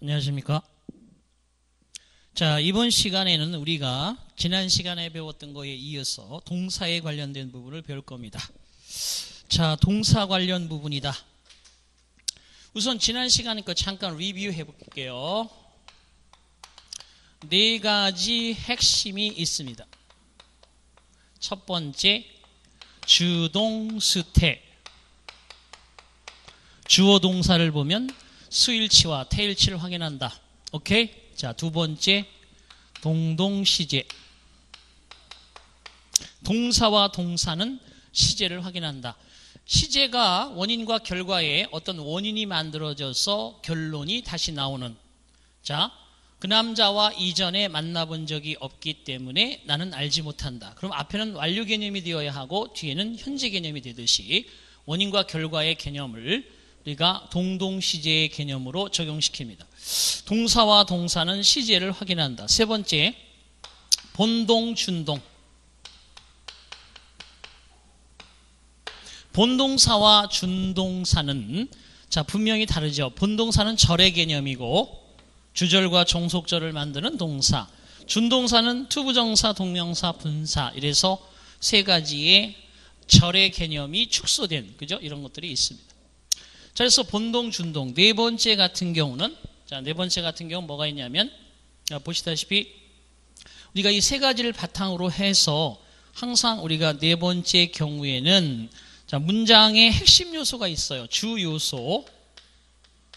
안녕하십니까. 자, 이번 시간에는 우리가 지난 시간에 배웠던 거에 이어서 동사에 관련된 부분을 배울 겁니다. 자, 동사 관련 부분이다. 우선 지난 시간에 거 잠깐 리뷰해 볼게요. 네 가지 핵심이 있습니다. 첫 번째, 주동, 수태. 주어 동사를 보면 수일치와 태일치를 확인한다. 오케이? 자, 두 번째, 동동시제. 동사와 동사는 시제를 확인한다. 시제가 원인과 결과에 어떤 원인이 만들어져서 결론이 다시 나오는. 자, 그 남자와 이전에 만나본 적이 없기 때문에 나는 알지 못한다. 그럼 앞에는 완료 개념이 되어야 하고 뒤에는 현재 개념이 되듯이 원인과 결과의 개념을 우리가 동동시제의 개념으로 적용시킵니다. 동사와 동사는 시제를 확인한다. 세 번째, 본동, 준동. 본동사와 준동사는 자 분명히 다르죠. 본동사는 절의 개념이고 주절과 종속절을 만드는 동사. 준동사는 투부정사, 동명사, 분사. 이래서 세 가지의 절의 개념이 축소된 그죠? 이런 것들이 있습니다. 자, 그래서 본동, 준동. 네 번째 같은 경우는 자, 네 번째 같은 경우는 뭐가 있냐면 자, 보시다시피 우리가 이 세 가지를 바탕으로 해서 항상 우리가 네 번째 경우에는 자, 문장의 핵심 요소가 있어요. 주 요소,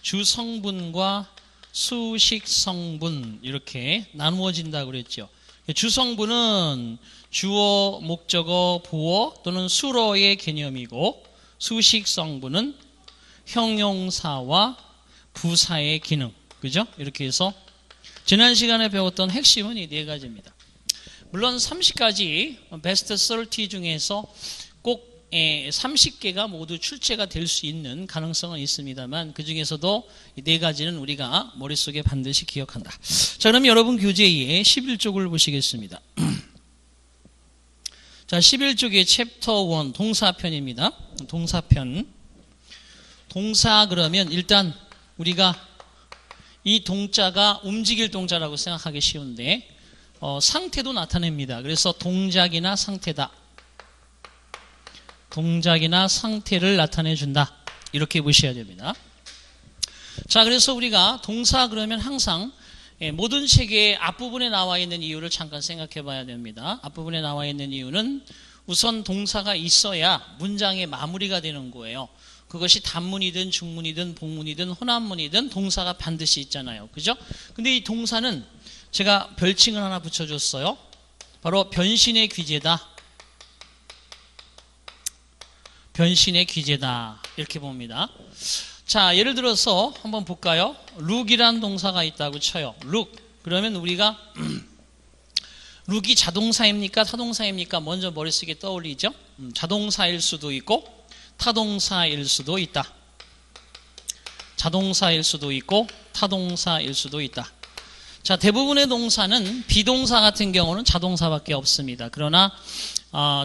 주 성분과 수식 성분 이렇게 나누어진다고 그랬죠. 주 성분은 주어, 목적어, 보어 또는 수어의 개념이고 수식 성분은 형용사와 부사의 기능. 그죠? 이렇게 해서 지난 시간에 배웠던 핵심은 이 네 가지입니다. 물론 30가지 베스트 30 중에서 꼭 30개가 모두 출제가 될 수 있는 가능성은 있습니다만 그 중에서도 이 네 가지는 우리가 머릿속에 반드시 기억한다. 자, 그럼 여러분 교재의 11쪽을 보시겠습니다. 자, 11쪽의 챕터 1 동사편입니다. 동사편. 동사 그러면 일단 우리가 이 동자가 움직일 동자라고 생각하기 쉬운데 상태도 나타냅니다. 그래서 동작이나 상태다. 동작이나 상태를 나타내준다. 이렇게 보셔야 됩니다. 자, 그래서 우리가 동사 그러면 항상 모든 책의 앞부분에 나와 있는 이유를 잠깐 생각해 봐야 됩니다. 앞부분에 나와 있는 이유는 우선 동사가 있어야 문장의 마무리가 되는 거예요. 그것이 단문이든 중문이든 복문이든 혼합문이든 동사가 반드시 있잖아요. 그죠? 근데 이 동사는 제가 별칭을 하나 붙여줬어요. 바로 변신의 귀재다. 변신의 귀재다. 이렇게 봅니다. 자, 예를 들어서 한번 볼까요? look이란 동사가 있다고 쳐요. look. 그러면 우리가 look이 자동사입니까? 타동사입니까? 먼저 머릿속에 떠올리죠? 자동사일 수도 있고 타동사일 수도 있다. 자동사일 수도 있고 타동사일 수도 있다. 자, 대부분의 동사는 비동사 같은 경우는 자동사밖에 없습니다. 그러나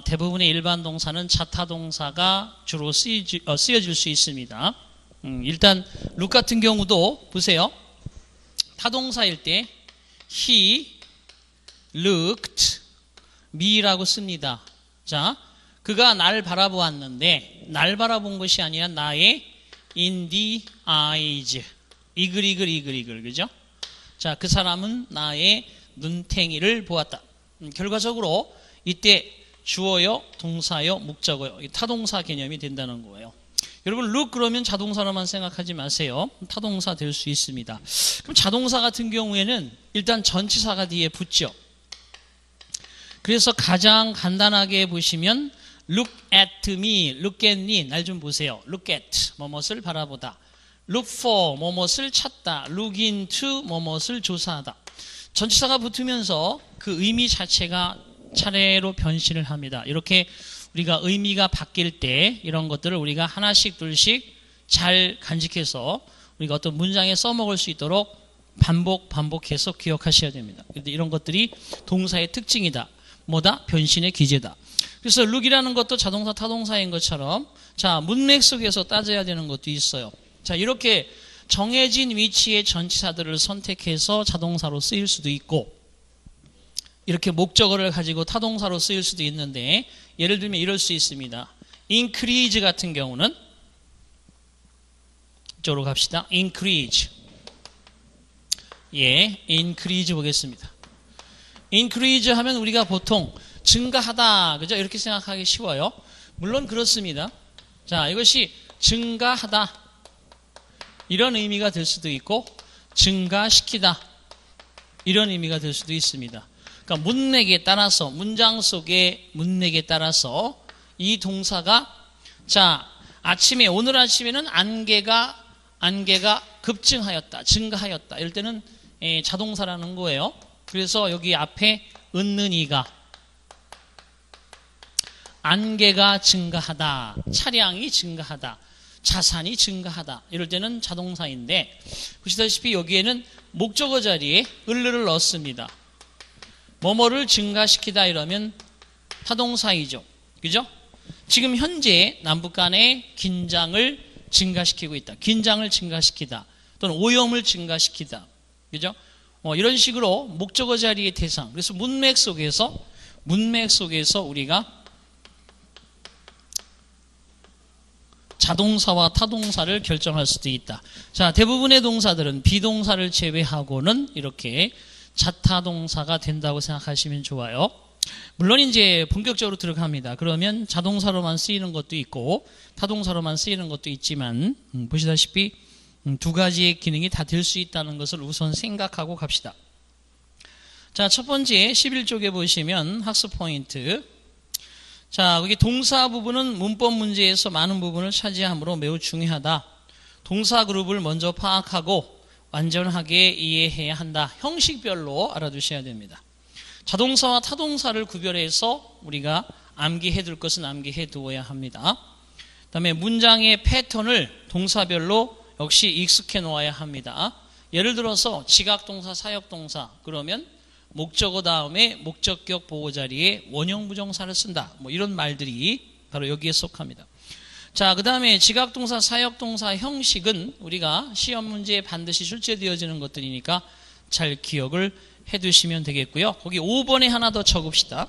대부분의 일반 동사는 자타동사가 주로 쓰여질 수 있습니다. 일단 look 같은 경우도 보세요. 타동사일 때 he looked me라고 씁니다. 자, 그가 날 바라보았는데 날 바라본 것이 아니라 나의 in the eyes. 이글 그죠? 자, 그 사람은 나의 눈탱이를 보았다. 결과적으로 이때 주어요, 동사요, 목적어요. 타동사 개념이 된다는 거예요. 여러분 look 그러면 자동사로만 생각하지 마세요. 타동사 될 수 있습니다. 그럼 자동사 같은 경우에는 일단 전치사가 뒤에 붙죠. 그래서 가장 간단하게 보시면 look at me, look at me, 날 좀 보세요. look at, 뭐뭇을 바라보다. look for, 뭐뭇을 찾다. look into, 뭐뭇을 조사하다. 전치사가 붙으면서 그 의미 자체가 차례로 변신을 합니다. 이렇게 우리가 의미가 바뀔 때 이런 것들을 우리가 하나씩 둘씩 잘 간직해서 우리가 어떤 문장에 써먹을 수 있도록 반복해서 기억하셔야 됩니다. 이런 것들이 동사의 특징이다. 뭐다? 변신의 기제다. 그래서 look이라는 것도 자동사, 타동사인 것처럼 자, 문맥 속에서 따져야 되는 것도 있어요. 자, 이렇게 정해진 위치의 전치사들을 선택해서 자동사로 쓰일 수도 있고 이렇게 목적어를 가지고 타동사로 쓰일 수도 있는데 예를 들면 이럴 수 있습니다. increase 같은 경우는 이쪽으로 갑시다. increase. 예, increase 보겠습니다. increase 하면 우리가 보통 증가하다, 그죠? 이렇게 생각하기 쉬워요. 물론 그렇습니다. 자, 이것이 증가하다 이런 의미가 될 수도 있고 증가시키다 이런 의미가 될 수도 있습니다. 그러니까 문맥에 따라서 문장 속의 문맥에 따라서 이 동사가 자 아침에 오늘 아침에는 안개가 급증하였다 증가하였다 이럴 때는 자동사라는 거예요. 그래서 여기 앞에 있는 이가 안개가 증가하다 차량이 증가하다 자산이 증가하다 이럴 때는 자동사인데 보시다시피 여기에는 목적어 자리에 을을 넣습니다. 뭐뭐를 증가시키다 이러면 타동사이죠. 그죠? 지금 현재 남북 간의 긴장을 증가시키고 있다. 긴장을 증가시키다. 또는 오염을 증가시키다. 그죠? 이런 식으로 목적어 자리의 대상. 그래서 문맥 속에서 우리가 자동사와 타동사를 결정할 수도 있다. 자, 대부분의 동사들은 비동사를 제외하고는 이렇게 자타동사가 된다고 생각하시면 좋아요. 물론 이제 본격적으로 들어갑니다. 그러면 자동사로만 쓰이는 것도 있고 타동사로만 쓰이는 것도 있지만 보시다시피 두 가지의 기능이 다 될 수 있다는 것을 우선 생각하고 갑시다. 자, 첫 번째 11쪽에 보시면 학습 포인트. 자, 여기 동사 부분은 문법 문제에서 많은 부분을 차지하므로 매우 중요하다. 동사 그룹을 먼저 파악하고 완전하게 이해해야 한다. 형식별로 알아두셔야 됩니다. 자동사와 타동사를 구별해서 우리가 암기해둘 것은 암기해 두어야 합니다. 그 다음에 문장의 패턴을 동사별로 역시 익숙해 놓아야 합니다. 예를 들어서 지각동사, 사역동사 그러면 목적어 다음에 목적격 보호 자리에 원형 부정사를 쓴다. 뭐 이런 말들이 바로 여기에 속합니다. 자, 그 다음에 지각동사, 사역동사 형식은 우리가 시험 문제에 반드시 출제되어지는 것들이니까 잘 기억을 해두시면 되겠고요. 거기 5번에 하나 더 적읍시다.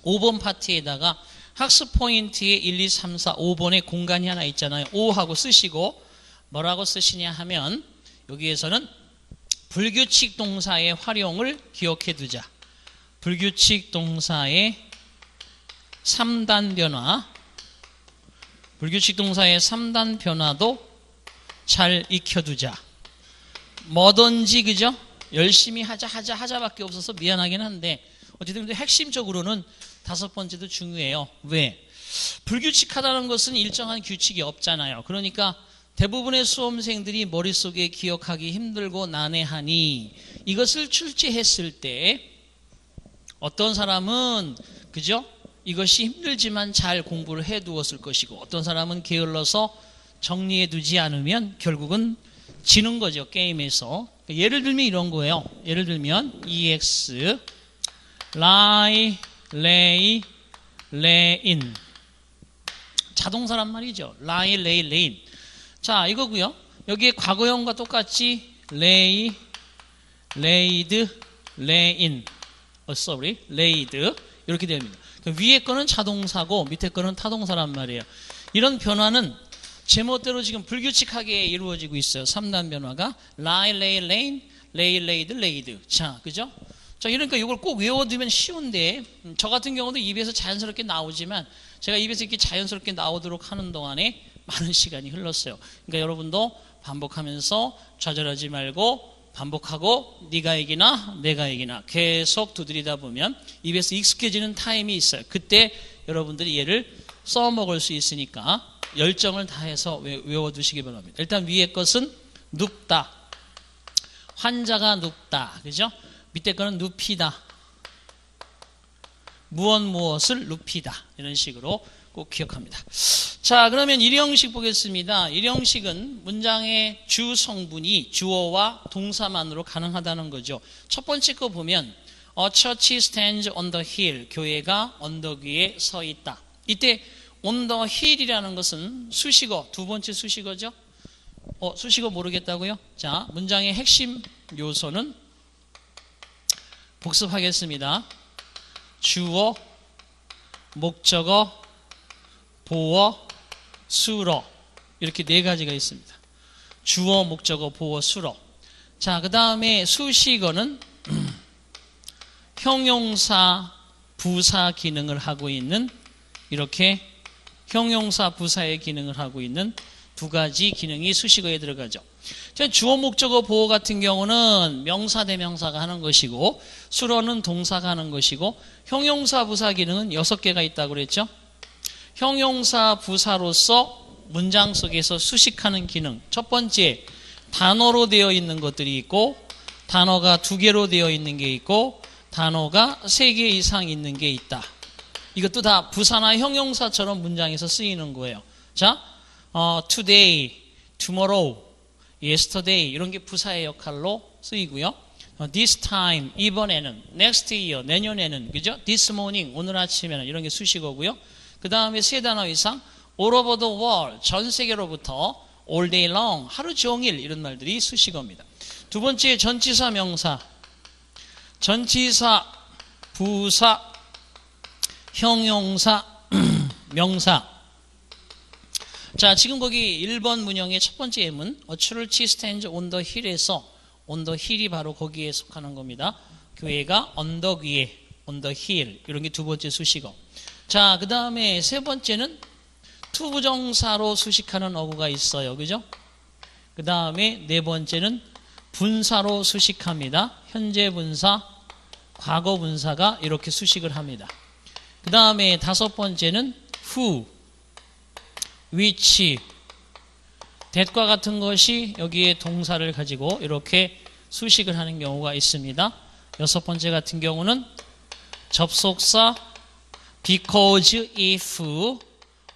5번 파트에다가 학습 포인트에 1, 2, 3, 4, 5번에 공간이 하나 있잖아요. 5하고 쓰시고 뭐라고 쓰시냐 하면 여기에서는 불규칙 동사의 활용을 기억해 두자. 불규칙 동사의 3단 변화. 불규칙 동사의 3단 변화도 잘 익혀두자. 뭐든지 그죠? 열심히 하자밖에 없어서 미안하긴 한데 어쨌든 핵심적으로는 5번째도 중요해요. 왜? 불규칙하다는 것은 일정한 규칙이 없잖아요. 그러니까 대부분의 수험생들이 머릿속에 기억하기 힘들고 난해하니 이것을 출제했을 때 어떤 사람은 그죠? 이것이 힘들지만 잘 공부를 해두었을 것이고 어떤 사람은 게을러서 정리해두지 않으면 결국은 지는 거죠. 게임에서. 예를 들면 이런 거예요. 예를 들면 EX lie, lay, layin 자동사란 말이죠. lie, lay, layin 자, 이거고요. 여기에 과거형과 똑같이 lay, laid, layin sorry, laid 이렇게 됩니다. 위에 거는 자동사고 밑에 거는 타동사란 말이에요. 이런 변화는 제멋대로 지금 불규칙하게 이루어지고 있어요. 3단 변화가 lie, lay, lain, lay, laid, laid. 자, 그죠? 자, 이러니까 이걸 꼭 외워두면 쉬운데 저 같은 경우도 입에서 자연스럽게 나오지만 제가 입에서 이렇게 자연스럽게 나오도록 하는 동안에 많은 시간이 흘렀어요. 그러니까 여러분도 반복하면서 좌절하지 말고 반복하고 네가 이기나 내가 이기나 계속 두드리다 보면 입에서 익숙해지는 타임이 있어요. 그때 여러분들이 얘를 써먹을 수 있으니까 열정을 다해서 외워두시기 바랍니다. 일단 위에 것은 눕다. 환자가 눕다. 그죠? 밑에 거는 눕히다. 무엇을 눕히다. 이런 식으로 꼭 기억합니다. 자, 그러면 일형식 보겠습니다. 일형식은 문장의 주 성분이 주어와 동사만으로 가능하다는 거죠. 첫 번째 거 보면 A church stands on the hill. 교회가 언덕 위에 서 있다. 이때 on the hill이라는 것은 수식어, 두 번째 수식어죠. 수식어 모르겠다고요? 자, 문장의 핵심 요소는 복습하겠습니다. 주어, 목적어, 보어, 수로 이렇게 네 가지가 있습니다. 주어, 목적어, 보어, 수로. 자, 그 다음에 수식어는 형용사, 부사 기능을 하고 있는 이렇게 형용사, 부사의 기능을 하고 있는 두 가지 기능이 수식어에 들어가죠. 주어, 목적어, 보어 같은 경우는 명사, 대명사가 하는 것이고 수로는 동사가 하는 것이고 형용사, 부사 기능은 6개가 있다고 그랬죠. 형용사, 부사로서 문장 속에서 수식하는 기능. 첫 번째, 단어로 되어 있는 것들이 있고 단어가 2개로 되어 있는 게 있고 단어가 3개 이상 있는 게 있다. 이것도 다 부사나 형용사처럼 문장에서 쓰이는 거예요. 자, today, tomorrow, yesterday 이런 게 부사의 역할로 쓰이고요. this time, 이번에는, next year, 내년에는, 그죠? this morning, 오늘 아침에는 이런 게 수식어고요. 그 다음에 3단어 이상 all over the world, 전 세계로부터 all day long, 하루 종일 이런 말들이 수식어입니다. 두 번째, 전치사, 명사. 전치사, 부사, 형용사, 명사. 자, 지금 거기 1번 문형의 첫 번째 예문 A church stands on the hill에서 on the hill이 바로 거기에 속하는 겁니다. 교회가 언덕 위에 on the hill 이런 게 두 번째 수식어. 자, 그 다음에 세 번째는 투부정사로 수식하는 어구가 있어요. 그죠? 그 다음에 네 번째는 분사로 수식합니다. 현재 분사, 과거 분사가 이렇게 수식을 합니다. 그 다음에 다섯 번째는 who, which, that과 같은 것이 여기에 동사를 가지고 이렇게 수식을 하는 경우가 있습니다. 여섯 번째 같은 경우는 접속사 because, if,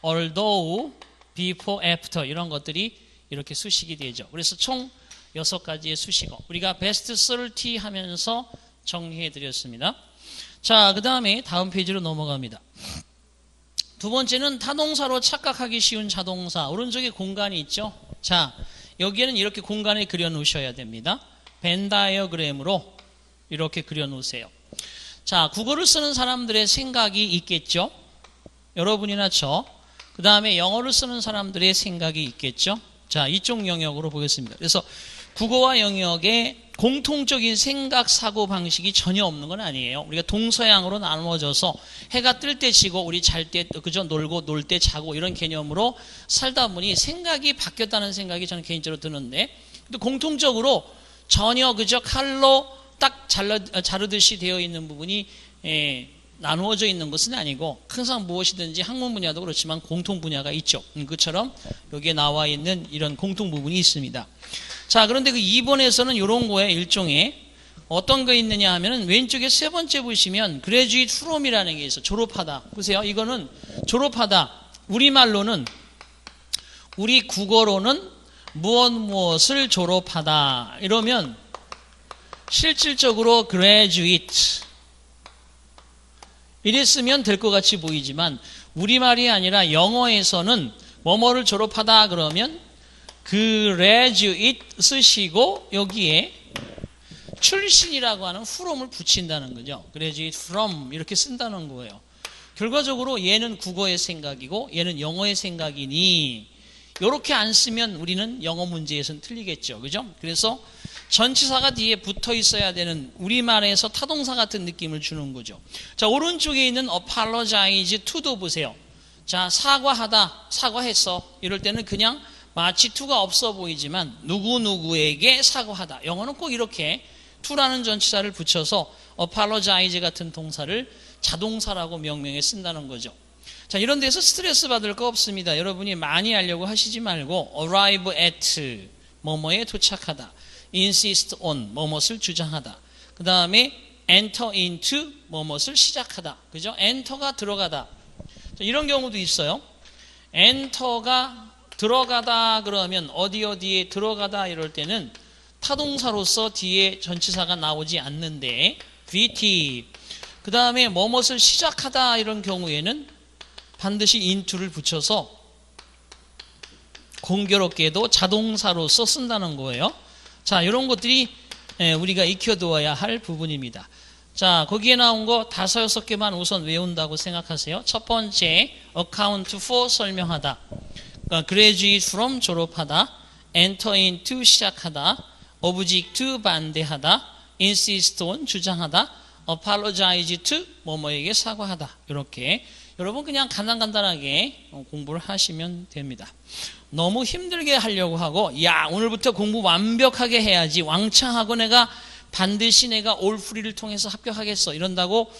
although, before, after 이런 것들이 이렇게 수식이 되죠. 그래서 총 6가지의 수식어. 우리가 베스트 30 하면서 정리해 드렸습니다. 자, 그 다음에 다음 페이지로 넘어갑니다. 두 번째는 타동사로 착각하기 쉬운 자동사. 오른쪽에 공간이 있죠. 자, 여기에는 이렇게 공간을 그려 놓으셔야 됩니다. 벤 다이어그램으로 이렇게 그려 놓으세요. 자, 국어를 쓰는 사람들의 생각이 있겠죠. 여러분이나 저. 그 다음에 영어를 쓰는 사람들의 생각이 있겠죠. 자, 이쪽 영역으로 보겠습니다. 그래서 국어와 영역에 공통적인 생각, 사고 방식이 전혀 없는 건 아니에요. 우리가 동서양으로 나누어져서 해가 뜰 때 지고 우리 잘 때, 그저 놀고 놀 때 자고 이런 개념으로 살다 보니 생각이 바뀌었다는 생각이 저는 개인적으로 드는데, 근데 공통적으로 전혀 그저 칼로 딱 자르듯이 되어 있는 부분이 나누어져 있는 것은 아니고 항상 무엇이든지 학문 분야도 그렇지만 공통 분야가 있죠. 그처럼 여기에 나와 있는 이런 공통 부분이 있습니다. 자, 그런데 그 2번에서는 이런 거에 일종의 어떤 거 있느냐 하면은 왼쪽에 세 번째 보시면 graduate from이라는 게 있어. 졸업하다. 보세요. 이거는 졸업하다. 우리말로는, 우리 국어로는 무엇을 졸업하다. 이러면 실질적으로 graduate 이랬으면 될 것 같이 보이지만 우리말이 아니라 영어에서는 뭐뭐를 졸업하다 그러면 graduate 쓰시고 여기에 출신이라고 하는 from을 붙인다는 거죠. graduate from 이렇게 쓴다는 거예요. 결과적으로 얘는 국어의 생각이고 얘는 영어의 생각이니 이렇게 안 쓰면 우리는 영어 문제에서는 틀리겠죠. 그죠? 그래서 전치사가 뒤에 붙어 있어야 되는 우리말에서 타동사 같은 느낌을 주는 거죠. 자, 오른쪽에 있는 apologize to도 보세요. 자, 사과하다, 사과했어. 이럴 때는 그냥 마치 to가 없어 보이지만 누구누구에게 사과하다. 영어는 꼭 이렇게 to라는 전치사를 붙여서 apologize 같은 동사를 자동사라고 명명해 쓴다는 거죠. 자, 이런 데서 스트레스 받을 거 없습니다. 여러분이 많이 하려고 하시지 말고 arrive at, 뭐뭐에 도착하다. insist on, 뭐뭇을 주장하다. 그 다음에 enter into, 뭐뭇을 시작하다. 그죠? enter가 들어가다. 자, 이런 경우도 있어요. enter가 들어가다 그러면 어디에 들어가다 이럴 때는 타동사로서 뒤에 전치사가 나오지 않는데 VT. 그 다음에 뭐뭇을 시작하다 이런 경우에는 반드시 into를 붙여서 공교롭게도 자동사로서 쓴다는 거예요. 자, 이런 것들이 우리가 익혀두어야 할 부분입니다. 자, 거기에 나온 거 5, 6개만 우선 외운다고 생각하세요. 첫 번째, account for 설명하다. 그러니까 graduate from 졸업하다. enter into 시작하다. object to 반대하다. insist on 주장하다. apologize to 뭐뭐에게 사과하다. 이렇게 여러분 그냥 간단하게 공부를 하시면 됩니다. 너무 힘들게 하려고 하고 야 오늘부터 공부 완벽하게 해야지 왕창하고 내가 반드시 내가 올프리를 통해서 합격하겠어 이런다고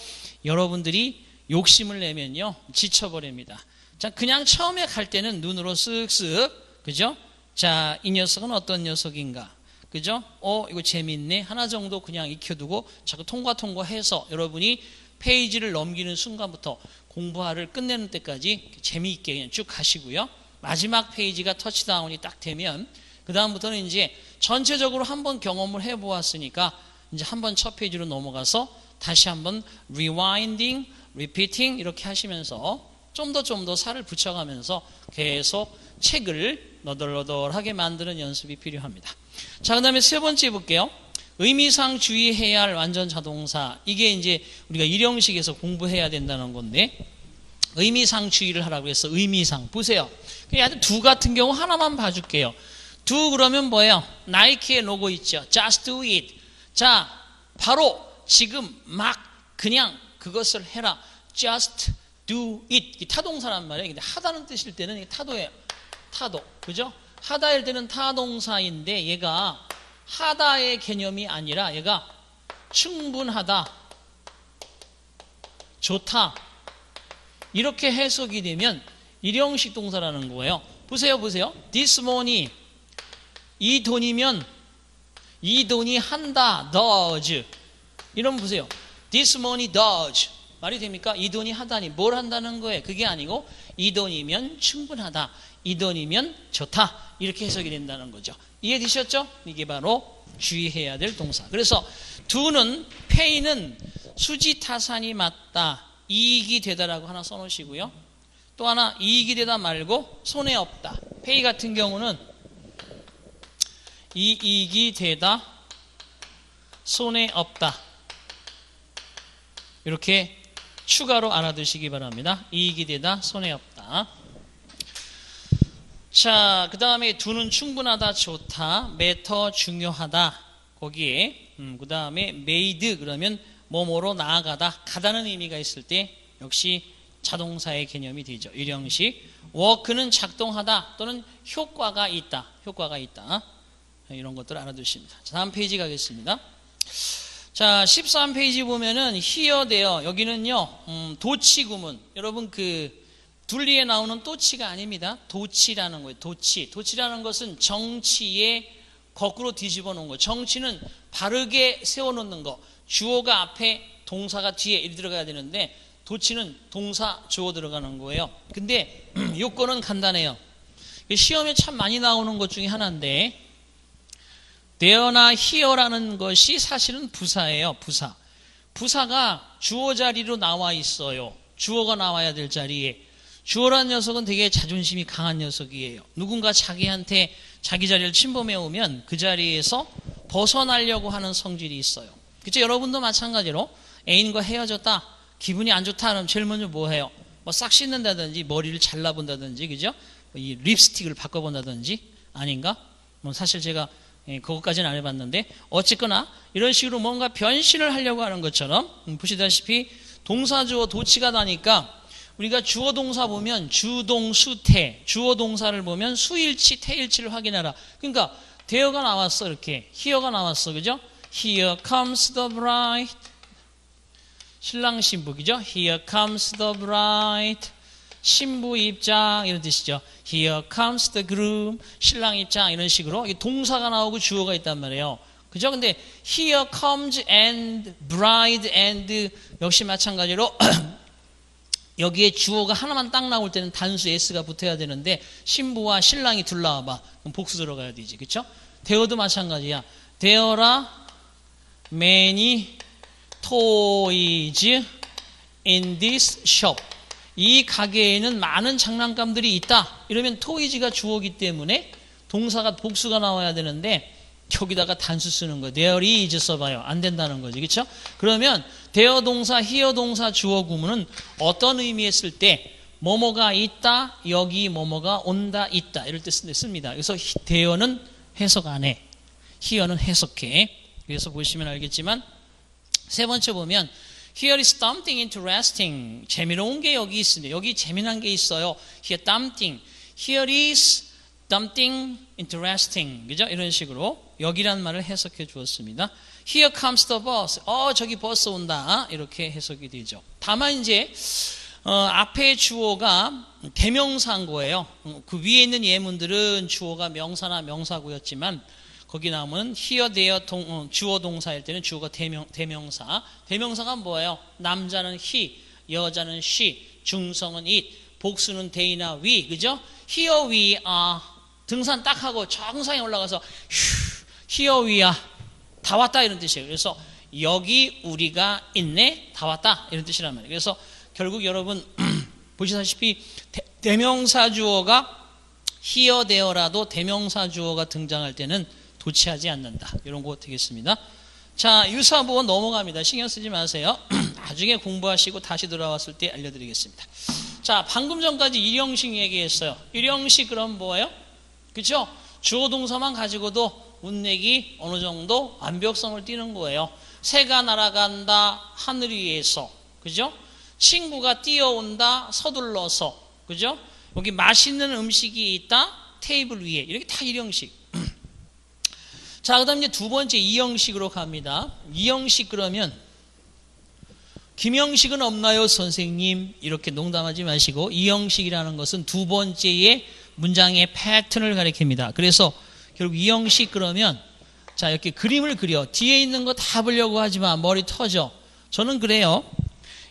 여러분들이 욕심을 내면요 지쳐버립니다. 자 그냥 처음에 갈 때는 눈으로 쓱쓱 그죠? 자 이 녀석은 어떤 녀석인가 그죠? 이거 재밌네 하나 정도 그냥 익혀두고 자꾸 통과해서 여러분이 페이지를 넘기는 순간부터 공부를 끝내는 때까지 재미있게 그냥 쭉 가시고요. 마지막 페이지가 터치다운이 딱 되면 그 다음부터는 이제 전체적으로 한번 경험을 해보았으니까 이제 한번 첫 페이지로 넘어가서 다시 한번 rewinding, repeating 이렇게 하시면서 좀 더 살을 붙여가면서 계속 책을 너덜너덜하게 만드는 연습이 필요합니다. 자, 그 다음에 세 번째 볼게요. 의미상 주의해야 할 완전 자동사. 이게 이제 우리가 일형식에서 공부해야 된다는 건데 의미상 주의를 하라고 해서 의미상 보세요. 그냥 두 같은 경우 하나만 봐줄게요. 두 그러면 뭐예요? 나이키의 로고 있죠. Just do it. 자, 바로 지금 막 그냥 그것을 해라. Just do it. 타동사란 말이에요. 근데 하다는 뜻일 때는 타도예요. 타도. 그죠? 하다일 때는 타동사인데 얘가 하다의 개념이 아니라 얘가 충분하다, 좋다 이렇게 해석이 되면 일형식 동사라는 거예요. 보세요. This money 이 돈이면 이 돈이 한다 does 이러면 보세요. This money does 말이 됩니까? 이 돈이 하다니 뭘 한다는 거예요? 그게 아니고 이 돈이면 충분하다 이 돈이면 좋다 이렇게 해석이 된다는 거죠. 이해되셨죠? 이게 바로 주의해야 될 동사. 그래서 do는 pay는 수지타산이 맞다 이익이 되다라고 하나 써놓으시고요. 또 하나 이익이 되다 말고 손해 없다. pay 같은 경우는 이익이 되다 손해 없다 이렇게 추가로 알아두시기 바랍니다. 이익이 되다 손해 없다. 자, 그 다음에 do는 충분하다 좋다 better 중요하다 거기에 그 다음에 made 그러면 뭐뭐로 나아가다 가다는 의미가 있을 때 역시 자동사의 개념이 되죠. 일형식 work는 작동하다 또는 효과가 있다 이런 것들 알아두십니다. 자, 다음 페이지 가겠습니다. 자 13페이지 보면은 here there 여기는요 도치 구문 여러분 그 둘리에 나오는 또치가 아닙니다. 도치라는 거예요. 도치라는 것은 정치에 거꾸로 뒤집어 놓은 거. 정치는 바르게 세워놓는 거. 주어가 앞에 동사가 뒤에 이리 들어가야 되는데 도치는 동사 주어 들어가는 거예요. 근데 요건은 간단해요. 시험에 참 많이 나오는 것 중에 하나인데 there나 here라는 것이 사실은 부사예요. 부사가 주어 자리로 나와 있어요. 주어가 나와야 될 자리에 주어라는 녀석은 되게 자존심이 강한 녀석이에요. 누군가 자기한테 자기 자리를 침범해 오면 그 자리에서 벗어나려고 하는 성질이 있어요. 그쵸? 여러분도 마찬가지로 애인과 헤어졌다. 기분이 안 좋다 하면 제일 먼저 뭐 해요? 뭐 싹 씻는다든지 머리를 잘라본다든지 그죠? 이 립스틱을 바꿔본다든지 아닌가? 뭐 사실 제가 그것까지는 안 해봤는데 어쨌거나 이런 식으로 뭔가 변신을 하려고 하는 것처럼 보시다시피 동사주어 도치가 나니까 우리가 주어 동사 보면 주동수태 주어 동사를 보면 수일치 태일치를 확인하라. 그러니까 there가 나왔어 이렇게 here가 나왔어 그죠? Here comes the bride 신랑 신부 그죠? Here comes the bride 신부 입장 이런 뜻이죠. Here comes the groom 신랑 입장 이런 식으로 동사가 나오고 주어가 있단 말이에요. 그죠? 근데 here comes and bride and 역시 마찬가지로 여기에 주어가 하나만 딱 나올 때는 단수 s가 붙어야 되는데 신부와 신랑이 둘 나와봐. 그럼 복수 들어가야 되지. 그쵸? 대어도 마찬가지야. There are many toys in this shop. 이 가게에는 많은 장난감들이 있다. 이러면 toys가 주어기 때문에 동사가 복수가 나와야 되는데 여기다가 단수 쓰는 거예요. there is 써봐요. 안 된다는 거죠. 그렇죠? 그러면 there 동사, here 동사, 주어 구문은 어떤 의미에 쓸 때 뭐뭐가 있다, 여기 뭐뭐가 온다, 있다 이럴 때 씁니다. 그래서 there는 해석 안 해. here는 해석해. 그래서 보시면 알겠지만 세 번째 보면 here is something interesting. 재미로운 게 여기 있습니다. 여기 재미난 게 있어요. here something. here is something interesting. 그죠? 이런 식으로 여기란 말을 해석해 주었습니다. Here comes the bus. 저기 버스 온다. 이렇게 해석이 되죠. 다만 이제 앞에 주어가 대명사인 거예요. 그 위에 있는 예문들은 주어가 명사나 명사구였지만 거기 나오면 here, there 주어 동사일 때는 주어가 대명사. 대명사가 뭐예요? 남자는 he, 여자는 she, 중성은 it, 복수는 they나 we. 그죠? Here we are. 등산 딱 하고 정상에 올라가서 here we are. 다 왔다 이런 뜻이에요. 그래서 여기 우리가 있네. 다 왔다 이런 뜻이란 말이에요. 그래서 결국 여러분 보시다시피 대명사 주어가 here, there라도 대명사 주어가 등장할 때는 도치하지 않는다. 이런 거 되겠습니다. 자, 유사부호 넘어갑니다. 신경 쓰지 마세요. 나중에 공부하시고 다시 돌아왔을 때 알려드리겠습니다. 자, 방금 전까지 일형식 얘기했어요. 일형식 그럼 뭐예요? 그렇죠? 주어 동사만 가지고도 문맥이 어느 정도 완벽성을 띠는 거예요. 새가 날아간다 하늘 위에서. 그죠? 친구가 뛰어온다 서둘러서. 그죠? 여기 맛있는 음식이 있다 테이블 위에. 이렇게 다 일형식. 자, 그 다음 이제 두 번째 이형식으로 갑니다. 이형식 그러면 김형식은 없나요 선생님? 이렇게 농담하지 마시고 이형식이라는 것은 두 번째의 문장의 패턴을 가리킵니다. 그래서 결국 이형식 그러면 자 이렇게 그림을 그려. 뒤에 있는 거 다 보려고 하지 마. 머리 터져. 저는 그래요.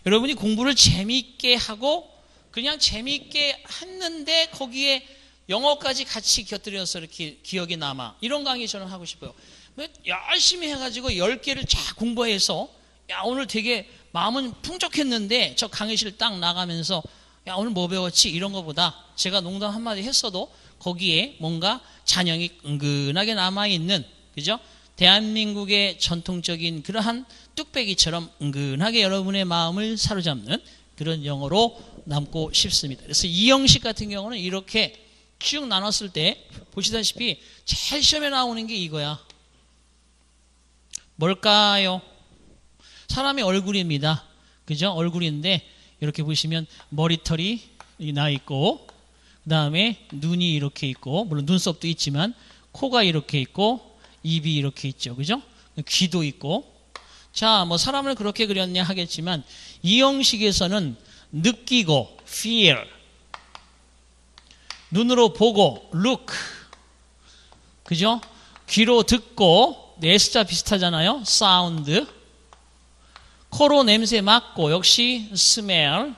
여러분이 공부를 재미있게 하고 그냥 재미있게 했는데 거기에 영어까지 같이 곁들여서 이렇게 기억에 남아. 이런 강의 저는 하고 싶어요. 열심히 해가지고 10개를 쫙 공부해서 야 오늘 되게 마음은 풍족했는데 저 강의실 딱 나가면서 야 오늘 뭐 배웠지? 이런 거보다 제가 농담 한마디 했어도 거기에 뭔가 잔영이 은근하게 남아있는 그죠? 대한민국의 전통적인 그러한 뚝배기처럼 은근하게 여러분의 마음을 사로잡는 그런 영어로 남고 싶습니다. 그래서 이 형식 같은 경우는 이렇게 쭉 나눴을 때 보시다시피 제일 시험에 나오는 게 이거야. 뭘까요? 사람의 얼굴입니다. 그죠? 얼굴인데 이렇게 보시면 머리털이 나 있고 그 다음에 눈이 이렇게 있고 물론 눈썹도 있지만 코가 이렇게 있고 입이 이렇게 있죠. 그죠? 귀도 있고 자, 뭐 사람을 그렇게 그렸냐 하겠지만 이 형식에서는 느끼고 feel 눈으로 보고 look 그죠? 귀로 듣고 S자 비슷하잖아요. sound 코로 냄새 맡고 역시 smell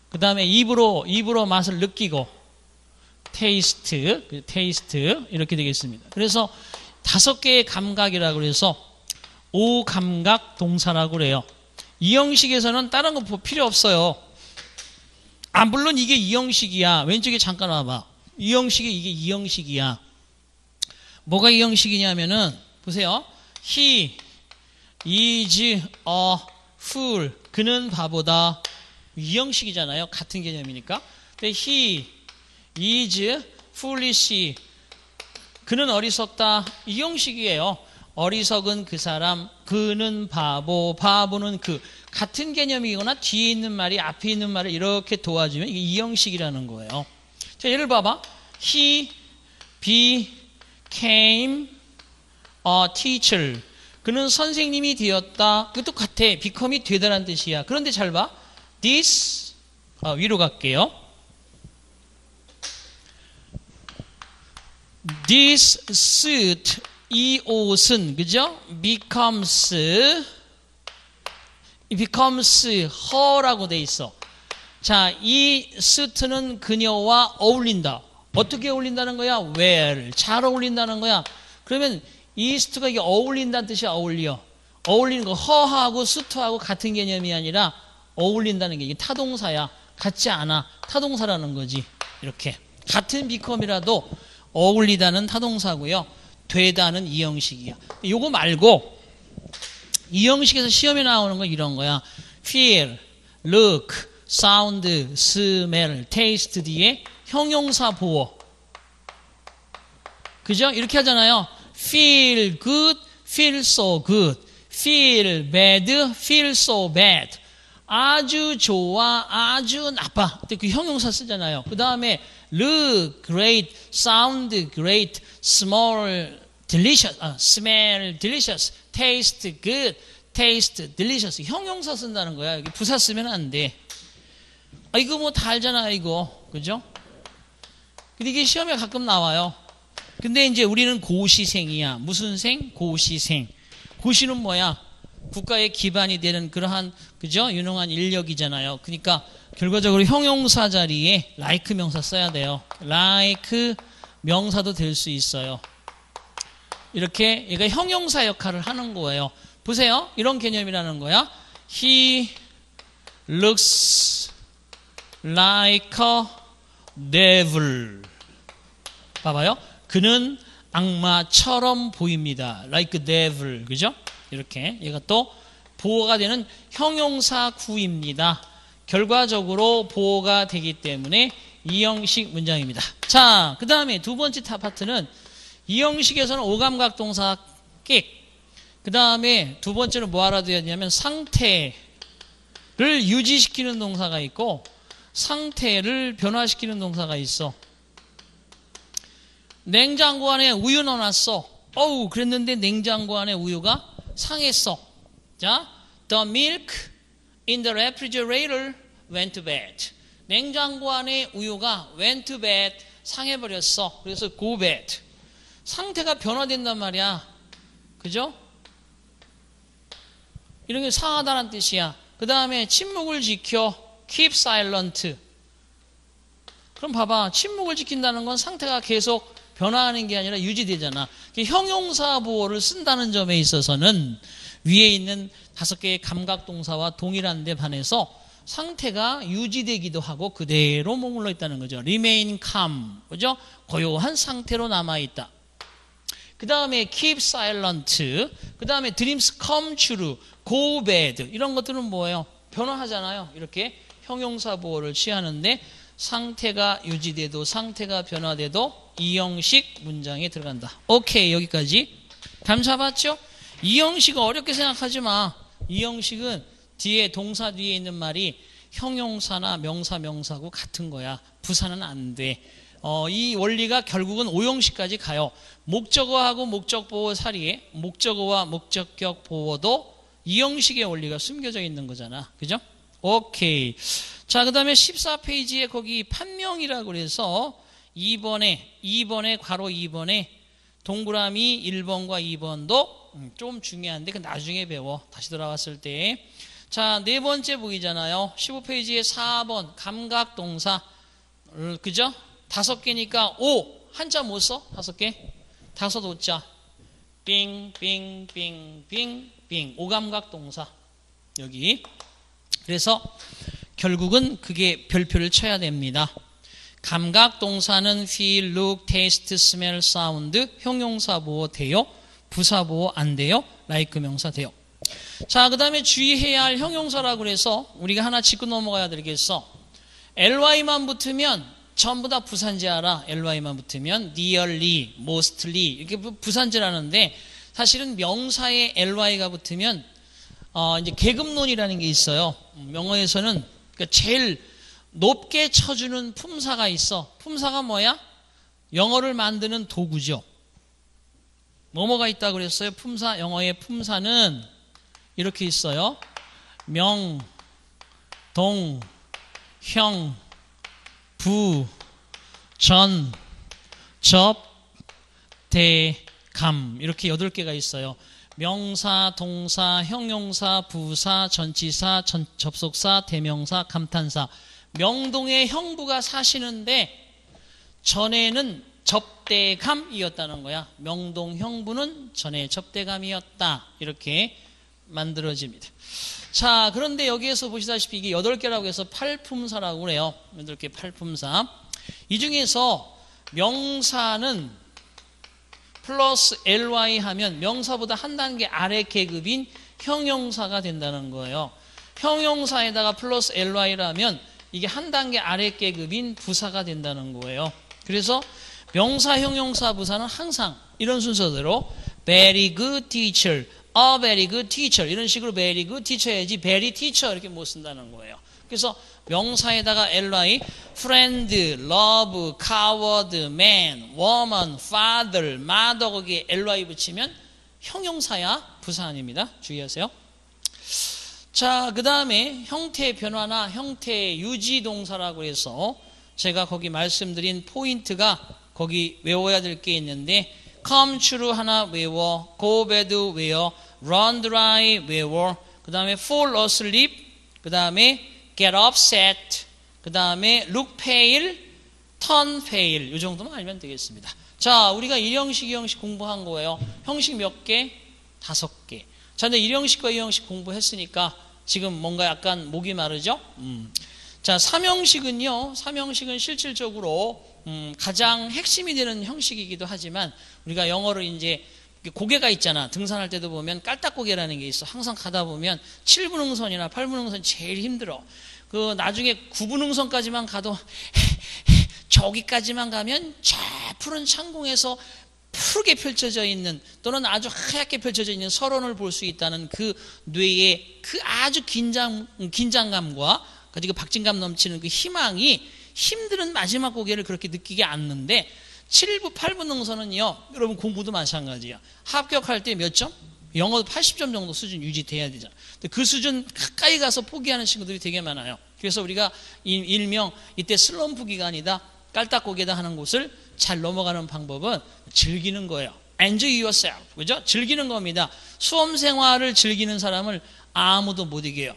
그 다음에 입으로 맛을 느끼고 taste 이렇게 되겠습니다. 그래서 5개의 감각이라고 해서 오감각 동사라고 그래요. 이 형식에서는 다른 거 필요 없어요. 물론 이게 이 형식이야. 왼쪽에 잠깐 와봐. 이 형식이 이게 이 형식이야. 뭐가 이 형식이냐면은 보세요. He is a fool. 그는 바보다. 이 형식이잖아요. 같은 개념이니까. 근데 he is foolish. 그는 어리석다. 이 형식이에요. 어리석은 그 사람, 그는 바보, 바보는 그. 같은 개념이거나 뒤에 있는 말이 앞에 있는 말을 이렇게 도와주면 이게 이 형식이라는 거예요. 자, 예를 봐봐. He became a teacher. 그는 선생님이 되었다. 그것도 같아. become이 되다라는 뜻이야. 그런데 잘 봐. This 위로 갈게요. This suit 이 옷은 그죠? becomes her라고 돼 있어. 자, 이 suit는 그녀와 어울린다. 어떻게 어울린다는 거야? well. 잘 어울린다는 거야. 그러면 이 suit가 이게 어울린다는 뜻이 어울려. 어울리는 거 her하고 suit하고 같은 개념이 아니라 어울린다는 게 이게 타동사야. 같지 않아. 타동사라는 거지. 이렇게. 같은 become이라도 어울리다는 타동사고요. 되다는 이형식이야. 요거 말고 이형식에서 시험에 나오는 건 이런 거야. feel, look, sound, smell, taste 뒤에 형용사 보어. 그죠? 이렇게 하잖아요. feel good, feel so good. feel bad, feel so bad. 아주 좋아, 아주 나빠. 그 형용사 쓰잖아요. 그 다음에 look great, sound great, smell delicious, taste good, taste delicious. 형용사 쓴다는 거야. 여기 부사 쓰면 안 돼. 이거 뭐 다 알잖아, 이거. 그죠? 근데 이게 시험에 가끔 나와요. 근데 이제 우리는 고시생이야. 무슨 생? 고시생. 고시는 뭐야? 국가의 기반이 되는 그러한, 그죠? 유능한 인력이잖아요. 그러니까 결과적으로 형용사 자리에 like 명사 써야 돼요. like 명사도 될 수 있어요. 이렇게 얘가 형용사 역할을 하는 거예요. 보세요. 이런 개념이라는 거야. He looks like a devil. 봐봐요. 그는 악마처럼 보입니다. Like a devil. 그죠? 이렇게 얘가 또 보호가 되는 형용사 구입니다. 결과적으로 보호가 되기 때문에 이형식 문장입니다. 자, 그 다음에 두 번째 파트는 이형식에서는 오감각동사 끽. 그 다음에 두 번째는 뭐 알아둬야 되냐면 상태를 유지시키는 동사가 있고 상태를 변화시키는 동사가 있어. 냉장고 안에 우유 넣어놨어. 어우, 그랬는데 냉장고 안에 우유가 상했어. 자, the milk in the refrigerator went to bad. 냉장고 안에 우유가 went to bad, 상해버렸어. 그래서 go bad. 상태가 변화된단 말이야. 그죠? 이런 게 상하다는 뜻이야. 그 다음에 침묵을 지켜 keep silent. 그럼 봐봐. 침묵을 지킨다는 건 상태가 계속 변화하는 게 아니라 유지되잖아. 형용사 보호를 쓴다는 점에 있어서는 위에 있는 5개의 감각동사와 동일한 데 반해서 상태가 유지되기도 하고 그대로 머물러 있다는 거죠. remain calm. 그죠? 고요한 상태로 남아있다. 그 다음에 keep silent. 그 다음에 dreams come true. go bad. 이런 것들은 뭐예요? 변화하잖아요. 이렇게 형용사 보호를 취하는데 상태가 유지돼도 상태가 변화돼도 이형식 문장에 들어간다. 오케이, 여기까지. 감 잡았죠? 이형식 어렵게 생각하지 마. 이형식은 뒤에 동사 뒤에 있는 말이 형용사나 명사 명사고 같은 거야. 부사는 안 돼. 이 원리가 결국은 오형식까지 가요. 목적어하고 목적보호 사이에 목적어와 목적격 보호도 이형식의 원리가 숨겨져 있는 거잖아. 그죠? 오케이. 자, 그 다음에 14페이지에 거기 판명이라고 그래서 2번에 괄호 2번에 동그라미 1번과 2번도 좀 중요한데 그 나중에 배워. 다시 돌아왔을 때. 자, 네 번째 보이잖아요. 15페이지에 4번 감각동사. 그죠? 5개니까 오. 한자 못 써? 5개? 5오자. 빙, 빙, 빙, 빙, 빙. 오감각동사. 여기. 그래서 결국은 그게 별표를 쳐야 됩니다. 감각동사는 feel, look, taste, smell, sound. 형용사 보호 돼요? 부사 보호 안 돼요? like 명사 돼요. 자, 그 다음에 주의해야 할 형용사라고 그래서 우리가 하나 짚고 넘어가야 되겠어. ly만 붙으면 전부 다 부산지 알아. ly만 붙으면 nearly, mostly 이렇게 부산지라는데 사실은 명사에 ly가 붙으면 이제 계급론이라는 게 있어요. 영어에서는 그러니까 제일 높게 쳐주는 품사가 있어. 품사가 뭐야? 영어를 만드는 도구죠. 뭐뭐가 있다고 그랬어요? 품사, 영어의 품사는 이렇게 있어요. 명, 동, 형, 부, 전, 접, 대, 감. 이렇게 8개가 있어요. 명사, 동사, 형용사, 부사, 전치사, 접속사, 대명사, 감탄사. 명동의 형부가 사시는데 전에는 접대감이었다는 거야. 명동 형부는 전에 접대감이었다. 이렇게 만들어집니다. 자, 그런데 여기에서 보시다시피 이게 8개라고 해서 팔품사라고 그래요. 8개 팔품사. 이 중에서 명사는 플러스 ly 하면 명사보다 한 단계 아래 계급인 형용사가 된다는 거예요. 형용사에다가 플러스 ly라면 이게 한 단계 아래 계급인 부사가 된다는 거예요. 그래서 명사, 형용사, 부사는 항상 이런 순서대로 very good teacher, a very good teacher 이런 식으로 very good teacher 해야지 very teacher 이렇게 못 쓴다는 거예요. 그래서 명사에다가 ly, friend, love, coward, man, woman, father, mother 거기에 ly 붙이면 형용사야 부사 아닙니다. 주의하세요. 자, 그 다음에 형태 변화나 형태 유지 동사라고 해서 제가 거기 말씀드린 포인트가 거기 외워야 될 게 있는데 come true 하나 외워, go bad 외워, run dry 외워, 그 다음에 fall asleep, 그 다음에 get upset, 그 다음에 look pale, turn pale 이 정도만 알면 되겠습니다. 자, 우리가 1형식, 2형식 공부한 거예요. 형식 몇 개? 5개. 자, 근데 1형식과 2형식 공부했으니까 지금 뭔가 약간 목이 마르죠? 자, 3형식은요. 3형식은 실질적으로 가장 핵심이 되는 형식이기도 하지만 우리가 영어로 이제 고개가 있잖아. 등산할 때도 보면 깔딱고개라는 게 있어. 항상 가다 보면 7분응선이나 8분응선 제일 힘들어. 그 나중에 9분응선까지만 가도 저기까지만 가면 저 푸른 창공에서 푸르게 펼쳐져 있는 또는 아주 하얗게 펼쳐져 있는 설원을 볼 수 있다는 그 뇌의 그 아주 긴장감과 그리고 박진감 넘치는 그 희망이 힘든 마지막 고개를 그렇게 느끼게 않는데 7부, 8부 능선은요, 여러분 공부도 마찬가지야. 합격할 때 몇 점? 영어도 80점 정도 수준 유지돼야 되잖아. 근데 그 수준 가까이 가서 포기하는 친구들이 되게 많아요. 그래서 우리가 일명 이때 슬럼프 기간이다, 깔딱고개다 하는 곳을 잘 넘어가는 방법은 즐기는 거예요. Enjoy yourself. 그죠? 즐기는 겁니다. 수험 생활을 즐기는 사람을 아무도 못 이겨요.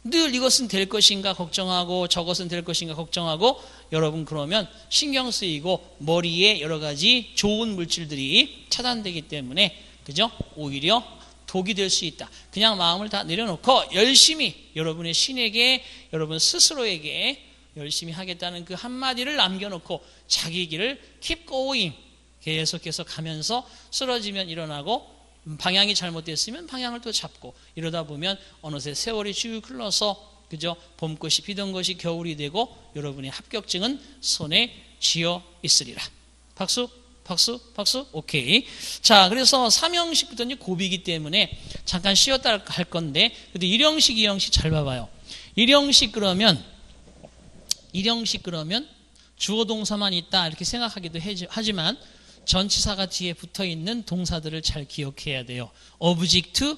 늘 이것은 될 것인가 걱정하고 저것은 될 것인가 걱정하고 여러분 그러면 신경 쓰이고 머리에 여러 가지 좋은 물질들이 차단되기 때문에 그죠? 오히려 독이 될 수 있다. 그냥 마음을 다 내려놓고 열심히 여러분의 신에게 여러분 스스로에게 열심히 하겠다는 그 한마디를 남겨놓고 자기 길을 keep going 계속해서 가면서 쓰러지면 일어나고 방향이 잘못됐으면 방향을 또 잡고 이러다 보면 어느새 세월이 쭉 흘러서 그죠? 봄꽃이 피던 것이 겨울이 되고 여러분의 합격증은 손에 쥐어 있으리라. 박수 박수 박수. 오케이. 자, 그래서 3형식부터는 고비이기 때문에 잠깐 쉬었다 할 건데 근데 1형식 2형식 잘 봐봐요. 1형식 그러면 주어 동사만 있다 이렇게 생각하기도 하지만 전치사가 뒤에 붙어있는 동사들을 잘 기억해야 돼요. object,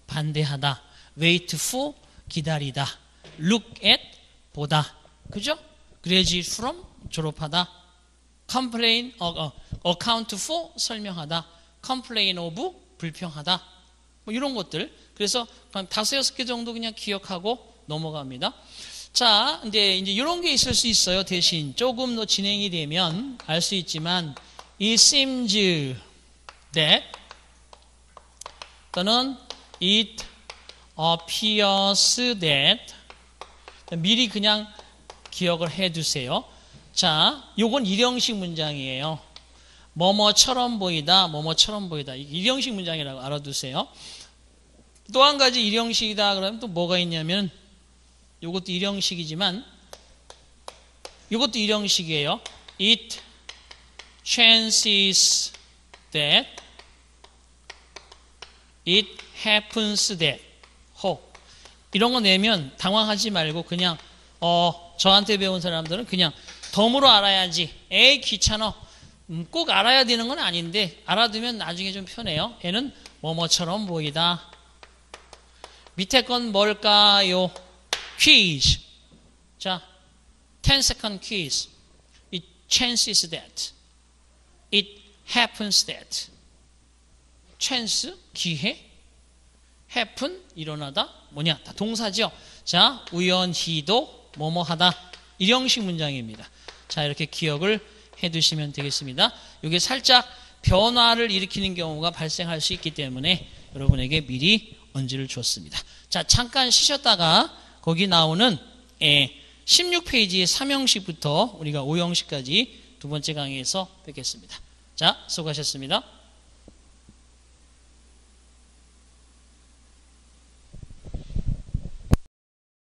반대하다. wait for, 기다리다. look at, 보다. 그죠? graduate from, 졸업하다. complain, account for, 설명하다. complain of, 불평하다. 뭐 이런 것들. 그래서 5, 6개 정도 그냥 기억하고 넘어갑니다. 자, 근데 이제 이런 게 있을 수 있어요. 대신 조금 더 진행이 되면 알 수 있지만 It seems that 또는 it appears that 미리 그냥 기억을 해두세요. 자, 요건 1형식 문장이에요. 뭐뭐처럼 보이다, 뭐뭐처럼 보이다. 1형식 문장이라고 알아두세요. 또 한 가지 1형식이다 그러면 또 뭐가 있냐면 요것도 1형식이지만 요것도 1형식이에요. It chances that it happens that 이런 거 내면 당황하지 말고 그냥 저한테 배운 사람들은 그냥 덤으로 알아야지 에이 귀찮아 꼭 알아야 되는 건 아닌데 알아두면 나중에 좀 편해요. 얘는 뭐뭐처럼 보이다. 밑에 건 뭘까요? 퀴즈. 자, 10-second quiz. It chances that. It happens that. chance, 기회. happen, 일어나다. 뭐냐? 다 동사죠. 자, 우연히도 뭐뭐하다. 1형식 문장입니다. 자, 이렇게 기억을 해두시면 되겠습니다. 이게 살짝 변화를 일으키는 경우가 발생할 수 있기 때문에 여러분에게 미리 언지를 줬습니다. 자, 잠깐 쉬셨다가 거기 나오는 16페이지의 3형식부터 우리가 5형식까지 두 번째 강의에서 뵙겠습니다. 자, 수고하셨습니다.